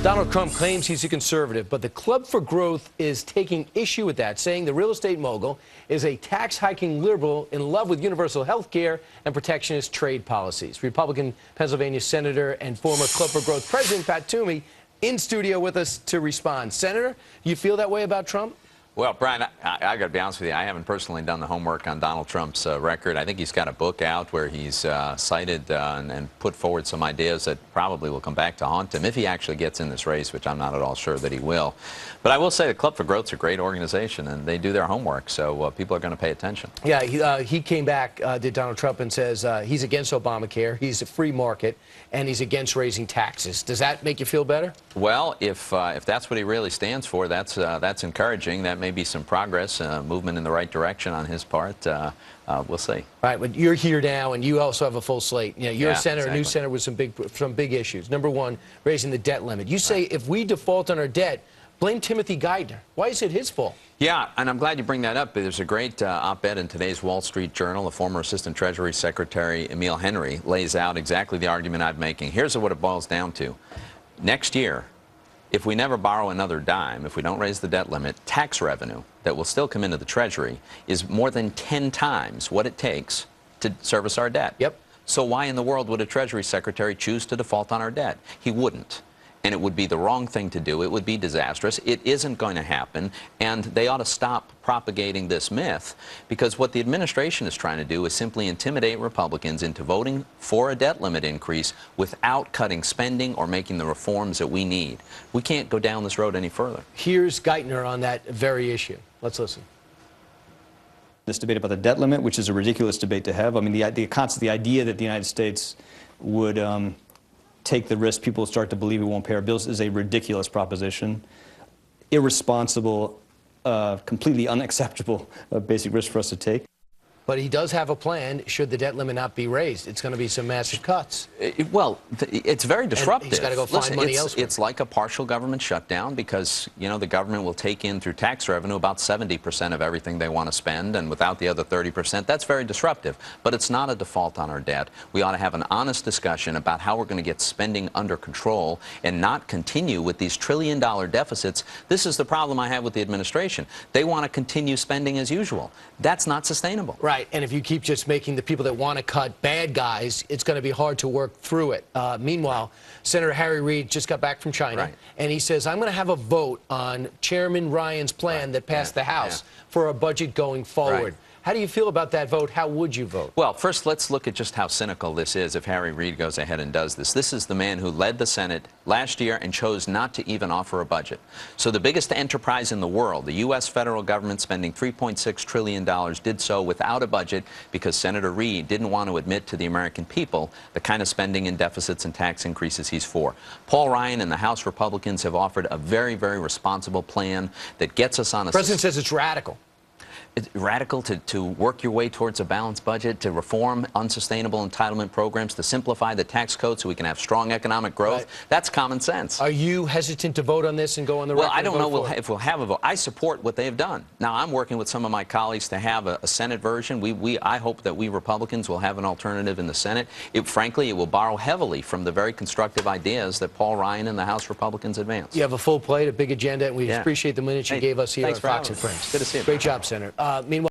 Donald Trump claims he's a conservative, but the Club for Growth is taking issue with that, saying the real estate mogul is a tax-hiking liberal in love with universal health care and protectionist trade policies. Republican Pennsylvania Senator and former Club for Growth President Pat Toomey in studio with us to respond. Senator, you feel that way about Trump? Well, Brian, I got to be honest with you. I haven't personally done the homework on Donald Trump's record. I think he's got a book out where he's cited and put forward some ideas that probably will come back to haunt him if he actually gets in this race, which I'm not at all sure that he will. But I will say the Club for Growth is a great organization, and they do their homework, so people are going to pay attention. Yeah, he came back, did Donald Trump, and says he's against Obamacare, he's a free market, and he's against raising taxes. Does that make you feel better? Well, if that's what he really stands for, that's encouraging. That may be some progress, movement in the right direction on his part. We'll see. All right, but you're here now, and you also have a full slate. You know, you're a senator, exactly. A new senator with some big issues. Number one, raising the debt limit. You say if we default on our debt, blame Timothy Geithner. Why is it his fault? Yeah, and I'm glad you bring that up. There's a great op-ed in today's Wall Street Journal. The former Assistant Treasury Secretary, Emil Henry, lays out exactly the argument I'm making. Here's what it boils down to. Next year, if we never borrow another dime, if we don't raise the debt limit, tax revenue that will still come into the Treasury is more than 10 times what it takes to service our debt. Yep. So why in the world would a Treasury Secretary choose to default on our debt? He wouldn't. And it would be the wrong thing to do. It would be disastrous. It isn't going to happen. And they ought to stop propagating this myth, because what the administration is trying to do is simply intimidate Republicans into voting for a debt limit increase without cutting spending or making the reforms that we need. We can't go down this road any further. Here's Geithner on that very issue. Let's listen. This debate about the debt limit, which is a ridiculous debate to have. I mean, the idea that the United States would take the risk people start to believe we won't pay our bills is a ridiculous proposition. Irresponsible, completely unacceptable basic risk for us to take. But he does have a plan should the debt limit not be raised. It's going to be some massive cuts. It's very disruptive. And he's got to go find money elsewhere. It's like a partial government shutdown because, you know, the government will take in through tax revenue about 70% of everything they want to spend, and without the other 30%, that's very disruptive. But it's not a default on our debt. We ought to have an honest discussion about how we're going to get spending under control and not continue with these trillion-dollar deficits. This is the problem I have with the administration. They want to continue spending as usual. That's not sustainable. Right, and if you keep just making the people that want to cut bad guys, it's going to be hard to work through it. Meanwhile, Senator Harry Reid just got back from China, and he says, I'm going to have a vote on Chairman Ryan's plan that passed the House for a budget going forward. How do you feel about that vote? How would you vote? Well, first, let's look at just how cynical this is if Harry Reid goes ahead and does this. This is the man who led the Senate last year and chose not to even offer a budget. So the biggest enterprise in the world, the U.S. federal government spending $3.6 trillion, did so without a budget because Senator Reid didn't want to admit to the American people the kind of spending and deficits and tax increases he's for. Paul Ryan and the House Republicans have offered a very, very responsible plan that gets us on a... The president says it's radical. It's radical to work your way towards a balanced budget, to reform unsustainable entitlement programs, to simplify the tax code so we can have strong economic growth. That's common sense. Are you hesitant to vote on this and go on the record? Well, I don't know if we'll have a vote. I support what they've done. Now, I'm working with some of my colleagues to have a Senate version. I hope that we Republicans will have an alternative in the Senate. Frankly, it will borrow heavily from the very constructive ideas that Paul Ryan and the House Republicans advanced. You have a full plate, a big agenda, and we appreciate the minutes you gave us here on Fox and Friends. Good to see you. Great job, Senator. Meanwhile,